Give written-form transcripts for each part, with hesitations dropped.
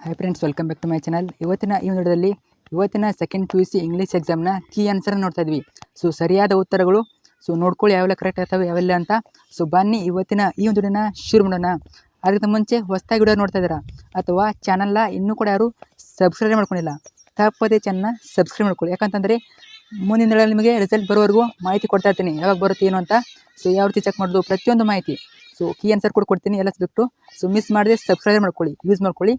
Hi friends, welcome back to my channel. ಇವತ್ತಿನ ಈ ವಿಡಿಯೋದಲ್ಲಿ ಸೆಕೆಂಡ್ PUC ಇಂಗ್ಲೀಷ್ ಎಕ್ಸಾಮ್ನ ಕೀ ಆನ್ಸರ್ ನೋಡ್ತಾ ಇದ್ವಿ. ಸೊ ಸರಿಯಾದ ಉತ್ತರಗಳು ನೋಡ್ಕೊಳ್ಳಿ ಯಾವೆಲ್ಲ ಕರೆಕ್ಟ್ ಆಗ್ತವೆ ಯಾವೆಲ್ಲ ಅಂತ. ಸೊ ಬನ್ನಿ ಇವತ್ತಿನ ಈ ಒಂದು ವಿಡಿಯೋನ ಶುರು ಮಾಡೋಣ. ಅದಕ್ಕಿಂತ ಮುಂಚೆ ಹೊಸದಾಗಿ ವಿಡಿಯೋ ನೋಡ್ತಾ ಇದ್ದೀರಾ ಅಥವಾ ಚಾನಲ್ನ ಇನ್ನೂ ಕೂಡ ಯಾರು ಸಬ್ಸ್ಕ್ರೈಬ್ ಮಾಡ್ಕೊಂಡಿಲ್ಲ, ತಪ್ಪದೇ ಚಾನಲ್ನ ಸಬ್ಸ್ಕ್ರೈಬ್ ಮಾಡ್ಕೊಳ್ಳಿ. ಯಾಕಂತಂದರೆ ಮುಂದಿನ ದಿನಗಳಲ್ಲಿ ನಿಮಗೆ ರಿಸಲ್ಟ್ ಬರೋವರೆಗೂ ಮಾಹಿತಿ ಕೊಡ್ತಾ ಇರ್ತೀನಿ, ಯಾವಾಗ ಬರುತ್ತೆ ಏನು ಅಂತ. ಸೊ ಯಾವ ರೀತಿ ಚೆಕ್ ಮಾಡೋದು ಪ್ರತಿಯೊಂದು ಮಾಹಿತಿ, ಸೊ ಕೀ ಆನ್ಸರ್ ಕೂಡ ಕೊಡ್ತೀನಿ ಎಲ್ಲ ಸಬ್ಜೆಕ್ಟು. ಸೊ ಮಿಸ್ ಮಾಡದೆ ಸಬ್ಸ್ಕ್ರೈಬ್ ಮಾಡ್ಕೊಳ್ಳಿ, ಯೂಸ್ ಮಾಡ್ಕೊಳ್ಳಿ.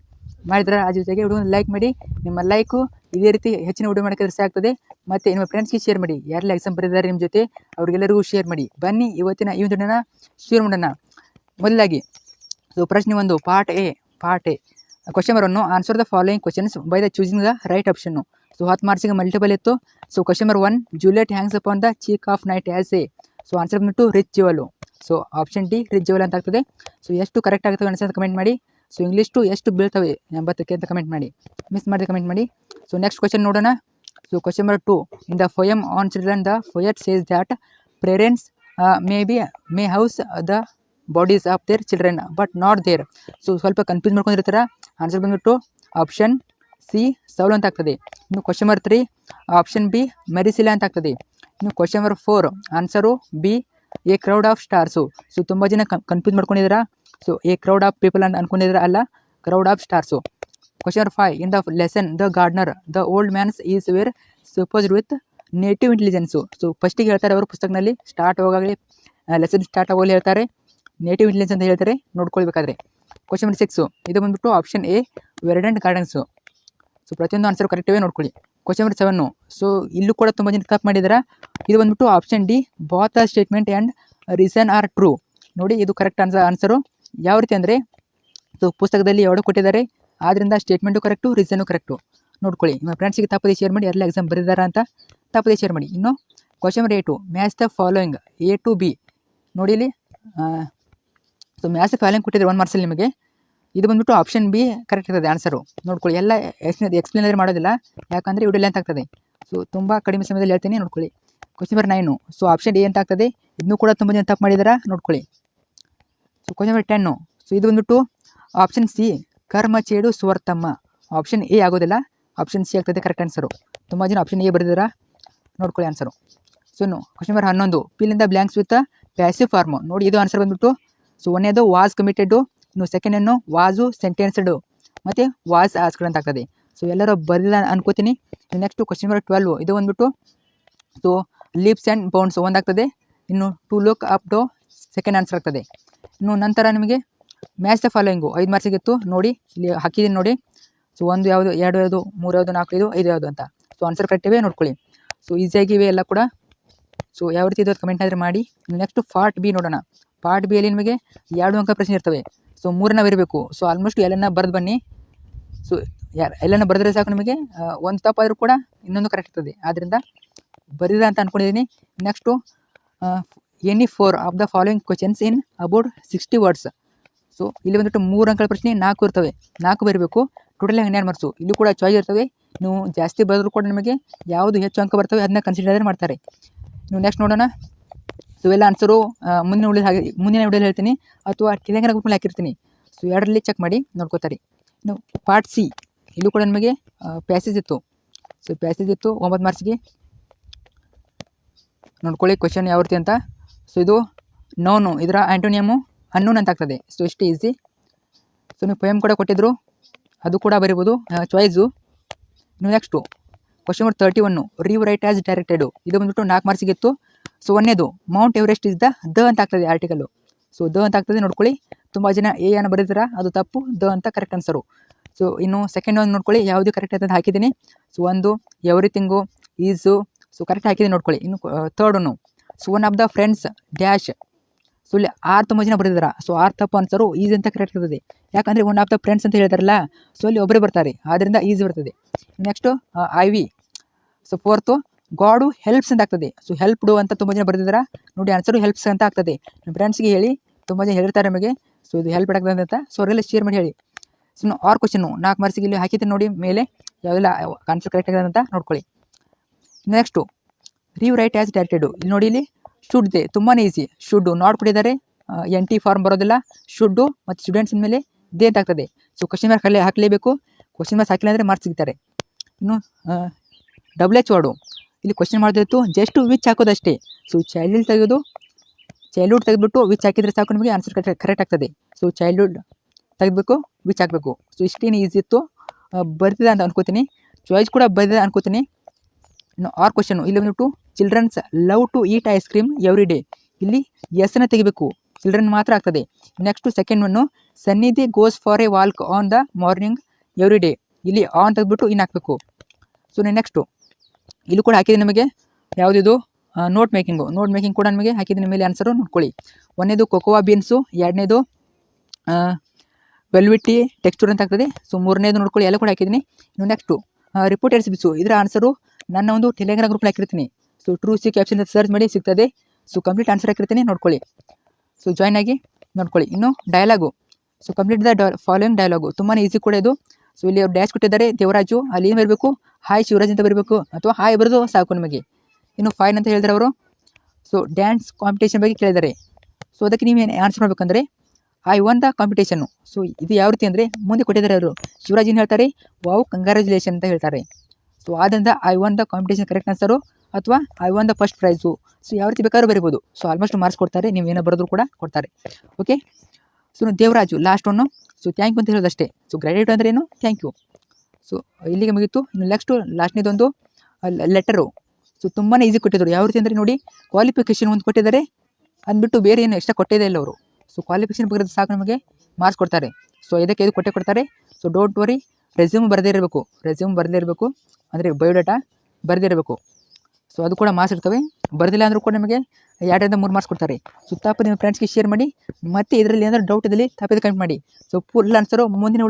ಮಾಡಿದ್ರೆ ಆ ಜೊತೆಗೆ ವಿಡಿಯೋನ ಲೈಕ್ ಮಾಡಿ. ನಿಮ್ಮ ಲೈಕು ಇದೇ ರೀತಿ ಹೆಚ್ಚಿನ ವಿಡಿಯೋ ಮಾಡೋಕ್ಕೆ ಸಹಾಯ ಆಗ್ತದೆ. ಮತ್ತು ನಿಮ್ಮ ಫ್ರೆಂಡ್ಸ್ಗೆ ಶೇರ್ ಮಾಡಿ, ಯಾರೆಲ್ಲ ಎಕ್ಸಾಮ್ ಬರೆದಿದ್ದಾರೆ ನಿಮ್ಮ ಜೊತೆ ಅವ್ರಿಗೆಲ್ಲರಿಗೂ ಶೇರ್ ಮಾಡಿ. ಬನ್ನಿ ಇವತ್ತಿನ ಈ ವಿಡಿಯೋನ ಶೇರ್ ಮಾಡೋಣ. ಮೊದಲಾಗಿ ಸೊ ಪ್ರಶ್ನೆ 1, part A. Question number 1, answer the following questions by the choosing the right ಆಪ್ಷನ್ನು. ಸೊ 10 ಮಾರ್ಕ್ಸಿಗೆ ಮಲ್ಟಿಪಲ್ ಇತ್ತು. So question number 1, Juliet hangs upon the cheek of night as a. So answer ಬಂದ್ಬಿಟ್ಟು rich jewel. So option D rich jewel ಅಂತ ಆಗ್ತದೆ. So ಎಷ್ಟು correct ಆಗ್ತವೆ answer comment ಮಾಡಿ. So English ಎಷ್ಟು ಬೀಳ್ತವೆ 80ಕ್ಕೆ ಅಂತ ಕಮೆಂಟ್ ಮಾಡಿ, ಮಿಸ್ ಮಾಡಿದೆ ಕಮೆಂಟ್ ಮಾಡಿ. ಸೊ ನೆಕ್ಸ್ಟ್ ಕ್ವಶನ್ ನೋಡೋಣ. So question number 2, in the poem on children the poet says that parents may house the bodies of their children but not their. So ಸ್ವಲ್ಪ confuse ಮಾಡ್ಕೊಂಡಿರ್ತಾರೆ. Answer ಬಂದ್ಬಿಟ್ಟು option C soul ಅಂತ ಆಗ್ತದೆ. ಇನ್ನು question number 3, option B ಮೆರಿಸಿಲ ಅಂತ ಆಗ್ತದೆ. ಇನ್ನು question number 4, answer B a crowd of stars. So ತುಂಬ ಜನ ಕನ್ಫ್ಯೂಸ್ ಮಾಡ್ಕೊಂಡಿದ್ದೀರಾ. So a crowd of people ಅಂತ ಅನ್ಕೊಂಡಿದ್ರೆ, ಅಲ್ಲ, crowd of stars. Question number 5, in the lesson the gardener the old man's is where supposed with native intelligence. So ಫಸ್ಟಿಗೆ ಹೇಳ್ತಾರೆ ಅವರು ಪುಸ್ತಕದಲ್ಲಿ ಸ್ಟಾರ್ಟ್ ಹೋಗಾಗಲಿ ಲೆಸನ್ ಸ್ಟಾರ್ಟ್ ಆಗೋಲಿ ಹೇಳ್ತಾರೆ ನೇಟಿವ್ ಇಂಟೆಲಿಜೆನ್ಸ್ ಅಂತ ಹೇಳ್ತಾರೆ, ನೋಡ್ಕೊಳ್ಬೇಕಾದ್ರೆ. ಕ್ವಶನ್ ನಂಬರ್ 6, ಇದು ಬಂದ್ಬಿಟ್ಟು ಆಪ್ಷನ್ ಎ ವೆರ್ಡೆಂಟ್ ಗಾರ್ಡನ್ಸು. ಸೊ ಪ್ರತಿಯೊಂದು ಆನ್ಸರ್ ಕರೆಕ್ಟಿವೆ ನೋಡ್ಕೊಳ್ಳಿ. ಕ್ವಶನ್ ನಂಬರ್ 7, ಸೊ ಇಲ್ಲೂ ಕೂಡ ತುಂಬ ಜನ ತಪ್ಪು ಮಾಡಿದ್ದಾರೆ. ಇದು ಬಂದ್ಬಿಟ್ಟು option D both the statement and reason are true. ನೋಡಿ ಇದು ಕರೆಕ್ಟ್ ಆನ್ಸರು. ಯಾವ ರೀತಿ ಅಂದರೆ, ಸೊ ಪುಸ್ತಕದಲ್ಲಿ ಎರಡು ಕೊಟ್ಟಿದ್ದಾರೆ, ಆದ್ದರಿಂದ ಸ್ಟೇಟ್ಮೆಂಟು ಕರೆಕ್ಟು, ರೀಸನ್ನು ಕರೆಕ್ಟು ನೋಡ್ಕೊಳ್ಳಿ. ನಿಮ್ಮ ಫ್ರೆಂಡ್ಸಿಗೆ ತಪ್ಪದೇ ಶೇರ್ ಮಾಡಿ, ಯಾರೆಲ್ಲ ಎಕ್ಸಾಮ್ ಬರೆದಿದ್ದಾರೆ ಅಂತ ತಪ್ಪದೇ ಶೇರ್ ಮಾಡಿ. ಇನ್ನು question number 8, match the following A to B. ನೋಡಿ ಇಲ್ಲಿ ಸೊ ಮ್ಯಾಚ್ ದ ಫಾಲೋಯಿಂಗ್ ಕೊಟ್ಟಿದ್ದಾರೆ 1 ಮಾರ್ಕ್ಸಲ್ಲಿ ನಿಮಗೆ. ಇದು ಬಂದ್ಬಿಟ್ಟು ಆಪ್ಷನ್ ಬಿ ಕರೆಕ್ಟ್ ಇರ್ತದೆ ಆನ್ಸರು. ನೋಡ್ಕೊಳ್ಳಿ, ಎಲ್ಲ ಎಕ್ಸ್ಪ್ಲೇನರಿ ಮಾಡೋದಿಲ್ಲ, ಯಾಕಂದರೆ ವಿಡಿಯೋ ಲೆಂತ್ ಆಗ್ತದೆ. ಸೊ ತುಂಬ ಕಡಿಮೆ ಸಮಯದಲ್ಲಿ ಹೇಳ್ತೀನಿ, ನೋಡ್ಕೊಳ್ಳಿ. Question number 9, so option A ಅಂತ ಆಗ್ತದೆ. ಇದನ್ನು ಕೂಡ ತುಂಬ ಜನ ತಪ್ಪು ಮಾಡಿದಾರ, ನೋಡ್ಕೊಳ್ಳಿ. ಸೊ ಕ್ವಶನ್ ನಂಬರ್ 10, ಸೊ ಇದು ಬಂದ್ಬಿಟ್ಟು ಆಪ್ಷನ್ ಸಿ ಕರ್ಮ ಚೇಡು ಸುವರ್ತಮ್ಮ. ಆಪ್ಷನ್ ಎ ಆಗೋದಿಲ್ಲ, ಆಪ್ಷನ್ ಸಿ ಆಗ್ತದೆ ಕರೆಕ್ಟ್ ಆನ್ಸರು. ತುಂಬ ಜನ ಆಪ್ಷನ್ ಎ ಬರೆದಿರ, ನೋಡ್ಕೊಳ್ಳಿ ಆನ್ಸರು. ಸೊ ಇನ್ನು question number 11, fill in the blanks with passive form. ನೋಡಿ ಇದು ಆನ್ಸರ್ ಬಂದ್ಬಿಟ್ಟು, ಸೊ ಒಂದೇದು ವಾಸ್ ಕಮಿಟೆಡು, ಇನ್ನು ಸೆಕೆಂಡ್ ಏನು ವಾಸು ಸೆಂಟೆನ್ಸ್ಡು, ಮತ್ತು ವಾಸ್ ಆಸ್ಕಡ್ ಅಂತ ಆಗ್ತದೆ. ಸೊ ಎಲ್ಲರೂ ಬರೆದಿಲ್ಲ ಅನ್ಕೋತೀನಿ. ನೆಕ್ಸ್ಟ್ ಕ್ವಶನ್ ನಂಬರ್ 12, ಇದು ಬಂದ್ಬಿಟ್ಟು ಸೊ ಲೀಪ್ಸ್ ಆ್ಯಂಡ್ ಬೌಂಡ್ಸ್ ಒಂದಾಗ್ತದೆ. ಇನ್ನು to look up to second answer ಆಗ್ತದೆ. ಇನ್ನು ನಂತರ ನಿಮಗೆ ಮ್ಯಾಚ್ ದ ಫಾಲೋಯಿಂಗು 5 ಮಾರ್ಕ್ಸಿಗಿತ್ತು. ನೋಡಿ ಇಲ್ಲಿ ಹಾಕಿದ್ದೀನಿ ನೋಡಿ. ಸೊ 1 ಯಾವುದು, 2 ಯಾವುದು, 3 ಯಾವುದು, 4 ಯಾವುದು, 5 ಯಾವುದು ಅಂತ. ಸೊ ಆನ್ಸರ್ ಕರೆಕ್ಟಿವೆ ನೋಡ್ಕೊಳ್ಳಿ. ಸೊ ಈಸಿಯಾಗಿವೆ ಎಲ್ಲ ಕೂಡ. ಸೊ ಯಾವ ರೀತಿ ಇದ್ದು ಕಮೆಂಟ್ ಆದರೆ ಮಾಡಿ. ನೆಕ್ಸ್ಟ್ ಪಾರ್ಟ್ ಬಿ ನೋಡೋಣ. ಪಾರ್ಟ್ ಬಿಯಲ್ಲಿ ನಿಮಗೆ 2 ಅಂಕ ಪ್ರಶ್ನೆ ಇರ್ತವೆ. ಸೊ 3ನ್ನ ಬರೀಬೇಕು. ಸೊ ಆಲ್ಮೋಸ್ಟ್ ಎಲ್ಲನ ಬರೆದು ಬನ್ನಿ. ಸೊ ಎಲ್ಲನ ಬರೆದ್ರೆ ಸಾಕು ನಿಮಗೆ. ಒಂದು ತಪ್ಪಾದರೂ ಕೂಡ ಇನ್ನೊಂದು ಕರೆಕ್ಟ್ ಇರ್ತದೆ, ಆದ್ದರಿಂದ ಬರೀದ ಅಂತ ಅಂದ್ಕೊಂಡಿದ್ದೀನಿ. Next any 4 of the following questions in about 60 words. So ಇಲ್ಲಿ ಬಂದ್ಬಿಟ್ಟು 3 ಅಂಕಗಳ ಪ್ರಶ್ನೆ 4 ಇರ್ತವೆ, 4 ಬರೀಬೇಕು. Total 12 marks. ಇಲ್ಲೂ ಕೂಡ ಚಾಯ್ಸ್ ಇರ್ತವೆ, ನೀವು ಜಾಸ್ತಿ ಬರೆದ್ರು ಕೂಡ ನಿಮಗೆ ಯಾವುದು ಹೆಚ್ಚು ಅಂಕ ಬರ್ತವೆ ಅದನ್ನ ಕನ್ಸಿಡರ್ ಮಾಡ್ತಾರೆ. ನೀವು ನೆಕ್ಸ್ಟ್ ನೋಡೋಣ. ಸೊ ಎಲ್ಲ ಆನ್ಸರು ಮುಂದಿನ ವಿಡಿಯೋಲಿ ಹೇಳ್ತೀನಿ, ಅಥವಾ ಟೆಲಿಗ್ರಾಮ್ ಗ್ರೂಪ್ ಮೇಲೆ ಹಾಕಿರ್ತೀನಿ. ಸೊ ಎರಡರಲ್ಲಿ ಚೆಕ್ ಮಾಡಿ ನೋಡ್ಕೋತಾರೆ. ಇನ್ನು ಪಾರ್ಟ್ ಸಿ, ಇಲ್ಲೂ ಕೂಡ ನಿಮಗೆ ಪ್ಯಾಸೇಜ್ ಇತ್ತು. ಸೊ ಪ್ಯಾಸೇಜ್ ಇತ್ತು 9 ಮಾರ್ಕ್ಸಿಗೆ, ನೋಡ್ಕೊಳ್ಳಿ ಕ್ವಶನ್ ಯಾವ ರೀತಿ ಅಂತ. ಸೊ ಇದು ನೋನು, ಇದರ ಆ್ಯಂಟೋನಿಯಮು ಅನ್ನೂನ್ ಅಂತ ಆಗ್ತದೆ. ಸೊ ಇಷ್ಟು ಈಸಿ. ಸೊ ನೀವು ಪೊಯಮ್ ಕೂಡ ಕೊಟ್ಟಿದ್ರು, ಅದು ಕೂಡ ಬರೀಬೋದು ಚಾಯ್ಸು. ಇನ್ನು next question number 31, rewrite as directed. ಇದು ಬಂದ್ಬಿಟ್ಟು 4 ಮಾರ್ಕ್ಸಿಗಿತ್ತು. ಸೊ ಒಂದೇದು ಮೌಂಟ್ ಎವರೆಸ್ಟ್ ಇಸ್ ದ ಅಂತ ಆಗ್ತದೆ ಆರ್ಟಿಕಲು. ಸೊ ದ ಅಂತ ಆಗ್ತದೆ ನೋಡ್ಕೊಳ್ಳಿ. ತುಂಬ ಜನ ಎ ಅನ್ನು ಬರೀತೀರಾ, ಅದು ತಪ್ಪು, ದ ಅಂತ ಕರೆಕ್ಟ್ ಆನ್ಸರು. ಸೊ ಇನ್ನು ಸೆಕೆಂಡ್ ಒಂದು ನೋಡ್ಕೊಳ್ಳಿ ಯಾವುದು ಕರೆಕ್ಟ್ ಅಂತ ಹಾಕಿದ್ದೀನಿ. ಸೊ ಒಂದು ಎವ್ರಿಥಿಂಗು ಈಸು, ಸೊ ಕರೆಕ್ಟ್ ಹಾಕಿದ್ದೀನಿ ನೋಡ್ಕೊಳ್ಳಿ. ಇನ್ನು ಥರ್ಡನ್ನು, so one of the friends dash. So ಇಲ್ಲಿ 6 ತುಂಬ ಜನ ಬರೆದಿದ್ದಾರೆ. ಸೊ 6 ತಪ್ಪು ಆನ್ಸರು, ಈಸಿ ಅಂತ ಕರೆಕ್ಟ್ ಇರ್ತದೆ. ಯಾಕಂದರೆ ಒನ್ ಆಫ್ ದ ಫ್ರೆಂಡ್ಸ್ ಅಂತ ಹೇಳ್ತಾರಲ್ಲ, ಸೊ ಅಲ್ಲಿ ಒಬ್ಬರೇ ಬರ್ತಾರೆ, ಆದ್ದರಿಂದ ಈಸಿ ಬರ್ತದೆ. Next I V. So 4th God helps ಅಂತ ಆಗ್ತದೆ. ಸೊ ಹೆಲ್ಪ್ಡು ಅಂತ ತುಂಬ ಜನ ಬರೆದಿದ್ದಾರೆ, ನೋಡಿ ಆನ್ಸರು ಹೆಲ್ಪ್ಸ್ ಅಂತ ಆಗ್ತದೆ. ನಿಮ್ಮ ಫ್ರೆಂಡ್ಸ್ಗೆ ಹೇಳಿ, ತುಂಬ ಜನ ಹೇಳಿರ್ತಾರೆ ನಮಗೆ, ಸೊ ಇದು ಹೆಲ್ಪ್ ಆಗ್ತದೆ ಅಂತ. ಸೊ ಅವರೆಲ್ಲ ಶೇರ್ ಮಾಡಿ ಹೇಳಿ. ಸೊ ಆರ್ ಕ್ವಶನ್ನು 4 ಮಾರ್ಕ್ಸಿಗೆ ಇಲ್ಲಿ ಹಾಕಿದ್ದೀನಿ ನೋಡಿ ಮೇಲೆ, ಯಾವೆಲ್ಲ ಆನ್ಸರ್ ಕರೆಕ್ಟ್ ಆಗಿದೆ ಅಂತ ನೋಡ್ಕೊಳ್ಳಿ. Next rewrite as directed. ಇಲ್ಲಿ ನೋಡಿ ಇಲ್ಲಿ ಶುಡ್ ದೆ, ತುಂಬಾ ಈಸಿ. ಶುಡ್ಡು ನಾಟ್ ಕೊಟ್ಟಿದ್ದಾರೆ, NT ಫಾರ್ಮ್ ಬರೋದಿಲ್ಲ. ಶುಡ್ಡು ಮತ್ತು ಸ್ಟೂಡೆಂಟ್ಸ್ ಮೇಲೆ ದೇ ಅಂತ ಆಗ್ತದೆ. ಸೊ ಕ್ವಶನ್ ಮಾರ್ಕ್ ಹಾಕಲೇಬೇಕು. ಕ್ವಶನ್ ಮಾರ್ಕ್ಸ್ ಹಾಕಿಲ್ಲ ಅಂದರೆ ಮಾರ್ಕ್ಸ್ ಸಿಗ್ತಾರೆ. ಇನ್ನು ಡಬಲ್ ವರ್ಡು ಇಲ್ಲಿ ಕ್ವಶನ್ ಮಾಡೋದಿತ್ತು ಜಸ್ಟ್ ವಿಚ್ ಹಾಕೋದಷ್ಟೇ. ಸೊ ಚೈಲ್ಡ್ಹುಡ್ ತೆಗೆದುಬಿಟ್ಟು ವಿಚ್ ಹಾಕಿದರೆ ಸಾಕು ನಿಮಗೆ ಆನ್ಸರ್ ಕರೆಕ್ಟ್ ಆಗ್ತದೆ. ಸೊ ಚೈಲ್ಡ್ಹುಡ್ ತೆಗೆದುಬೇಕು, ವಿಚ್ ಹಾಕಬೇಕು. ಸೊ ಇಷ್ಟೇನು ಈಸಿ ಇತ್ತು, ಬರ್ತಿದೆ ಅಂತ ಅನ್ಕೋತೀನಿ. ಚಾಯ್ಸ್ ಕೂಡ ಬರ್ತಿದೆ ಅನ್ಕೋತೀನಿ. ಇನ್ನು ಆರ್ ಕ್ವಶನು ಇಲ್ಲಿ ಬಂದ್ಬಿಟ್ಟು childrens love to eat ice cream every day. ಇಲ್ಲಿ ಎಸ್ನ ತೆಗಿಬೇಕು, ಚಿಲ್ಡ್ರನ್ ಮಾತ್ರ ಆಗ್ತದೆ. Next second one Sannidhi goes for a walk on the morning every day. ಇಲ್ಲಿ ಆನ್ ತೆಗೆದ್ಬಿಟ್ಟು ಇನ್ನು ಹಾಕಬೇಕು. ಸೊ ನೆಕ್ಸ್ಟು ಇಲ್ಲಿ ಕೂಡ ಹಾಕಿದೆ ನಿಮಗೆ ಯಾವುದಿದು ನೋಟ್ ಮೇಕಿಂಗ್ ಕೂಡ ನಿಮಗೆ ಹಾಕಿದ್ದೀನಿ. ಮೇಲೆ ಆನ್ಸರು ನೋಡ್ಕೊಳ್ಳಿ. ಒಂದನೇದು ಕೊಕೋವಾ ಬೀನ್ಸು, ಎರಡನೇದು ವೆಲ್ವಿಟಿ ಟೆಕ್ಸ್ಚರ್ ಅಂತ ಆಗ್ತದೆ. ಸೊ ಮೂರನೇದು ನೋಡ್ಕೊಳ್ಳಿ, ಎಲ್ಲ ಕೂಡ ಹಾಕಿದ್ದೀನಿ. ಇನ್ನು ನೆಕ್ಸ್ಟು ರಿಪೋರ್ಟ್ ಎರ್ಸಿಬಿಸು, ಇದರ ಆನ್ಸರು ನನ್ನ ಒಂದು ಟೆಲಿಗ್ರಾಮ್ ಗ್ರೂಪ್ನ ಹಾಕಿರ್ತೀನಿ. So true C caption search ಮಾಡಿ ಸಿಗ್ತದೆ. ಸೊ ಕಂಪ್ಲೀಟ್ ಆನ್ಸರ್ ಹಾಕಿರ್ತೀನಿ, ನೋಡ್ಕೊಳ್ಳಿ. ಸೊ ಜಾಯ್ನ್ ಆಗಿ ನೋಡ್ಕೊಳ್ಳಿ. ಇನ್ನು ಡಯಲಾಗು, ಸೊ ಕಂಪ್ಲೀಟ್ ದ ಫಾಲೋಯಿಂಗ್ ಡಯಲಾಗು ತುಂಬಾ ಈಸಿ ಕೂಡ ಇದು. ಸೊ ಇಲ್ಲಿ ಅವ್ರು ಡ್ಯಾಶ್ ಕೊಟ್ಟಿದ್ದಾರೆ ದೇವರಾಜು, ಅಲ್ಲಿ ಏನು ಬರಬೇಕು ಹಾಯ್ ಶಿವರಾಜ್ ಅಂತ ಬರಬೇಕು, ಅಥವಾ ಹಾಯ್ ಬರೋದು ಸಾಕು ನಿಮಗೆ. ಇನ್ನು ಫೈನ್ ಅಂತ ಹೇಳಿದ್ರೆ ಅವರು. ಸೊ ಡ್ಯಾನ್ಸ್ ಕಾಂಪಿಟೇಷನ್ ಬಗ್ಗೆ ಕೇಳಿದ್ದಾರೆ. ಸೊ ಅದಕ್ಕೆ ನೀವು ಏನು ಆನ್ಸರ್ ಮಾಡಬೇಕಂದ್ರೆ I won the competition. So ಇದು ಯಾವ ರೀತಿ ಅಂದರೆ ಮುಂದೆ ಕೊಟ್ಟಿದ್ದಾರೆ ಅವರು, ಶಿವರಾಜ್ ಏನು ಹೇಳ್ತಾರೆ, ವಾವ್ ಕಂಗ್ರ್ಯಾಚುಲೇಷನ್ ಅಂತ ಹೇಳ್ತಾರೆ. ಸೊ ಆದ್ದರಿಂದ I won the competition correct answer, ಅಥವಾ I won the first prize. So ಯಾವ ರೀತಿ ಬೇಕಾದ್ರೂ ಬರಿಬೋದು. ಸೊ ಆಲ್ಮೋಸ್ಟ್ ಮಾರ್ಕ್ಸ್ ಕೊಡ್ತಾರೆ, ನೀವು ಏನೋ ಬರೋದ್ರು ಕೂಡ ಕೊಡ್ತಾರೆ. Okay. So Devaraju last one. So thank you ಅಂತ ಹೇಳೋದಷ್ಟೇ. ಸೊ ಗ್ರಾಡ್ಯುಯೇಟ್ ಅಂದರೆ ಏನು, ಥ್ಯಾಂಕ್ ಯು. ಸೊ ಇಲ್ಲಿಗೆ ಮುಗೀತು. ಇನ್ನು ನೆಕ್ಸ್ಟು ಲಾಸ್ಟ್ನೇದೊಂದು ಲೆಟರು. ಸೊ ತುಂಬಾ ಈಸಿ ಕೊಟ್ಟಿದ್ದರು. ಯಾವ ರೀತಿ ಅಂದರೆ ನೋಡಿ, ಕ್ವಾಲಿಫಿಕೇಷನ್ ಒಂದು ಕೊಟ್ಟಿದ್ದಾರೆ, ಅಂದ್ಬಿಟ್ಟು ಬೇರೆ ಏನು ಎಕ್ಸ್ಟ್ರಾ ಕೊಟ್ಟಿದೆ ಇಲ್ಲ ಅವರು. ಸೊ ಕ್ವಾಲಿಫಿಕೇಷನ್ ಬರೋದು ಸಾಕು ನಮಗೆ ಮಾರ್ಕ್ಸ್ ಕೊಡ್ತಾರೆ. ಸೊ ಇದಕ್ಕೆ ಇದು ಕೊಡ್ತಾರೆ. ಸೊ ಡೋಂಟ್ ವರಿ, ರೆಸ್ಯೂಮ್ ಬರದೇ ಇರಬೇಕು, ಅಂದರೆ ಬಯೋಡಾಟಾ ಬರದೇ ಇರಬೇಕು. ಸೊ ಅದು ಕೂಡ ಮಾರ್ಕ್ಸ್ ಇರ್ತವೆ. ಬರೆದಿಲ್ಲ ಅಂದರೂ ಕೂಡ ನಮಗೆ 2ರಿಂದ 3 ಮಾರ್ಕ್ಸ್ ಕೊಡ್ತಾರೆ. ಸೊ ತಪ್ಪು ನಿಮ್ಮ ಫ್ರೆಂಡ್ಸ್ಗೆ ಶೇರ್ ಮಾಡಿ. ಮತ್ತು ಇದರಲ್ಲಿ ಏನಾದರೂ ಡೌಟ್ ಇದ್ದಲ್ಲಿ ತಪ್ಪದೆ ಕಮೆಂಟ್ ಮಾಡಿ. ಸೊ ಫುಲ್ ಆನ್ಸರು ಮುಂದಿನ